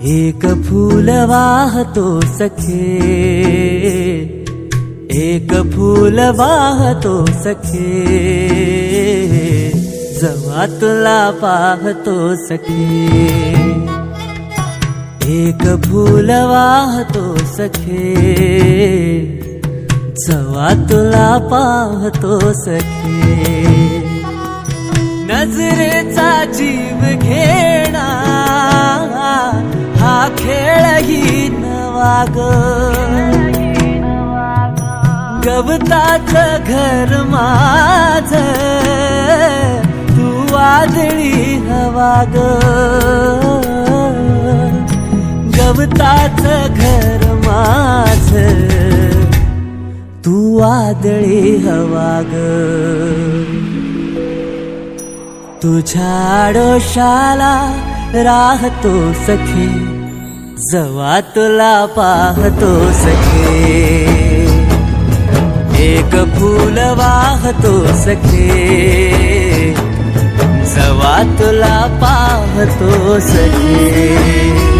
एक फूल वाहतो सखे, एक फूल वाहतो सखे, जेव्हा तुला पाहतो सखे. एक फूल वाहतो सखे, जेव्हा तुला पाहतो सखे. नजरेचा जीव घेणा हा खेळही नवा ग. गवताचं घर माझं तू वादळी हवा ग. गवताचं घर माझं तू वादळी हवा ग. तुझ्या आडोशाला राहतो सखे, जेव्हा तुला पाहतो सखे. एक फूल वाहतो सखे, जेव्हा तुला पाहतो सखे.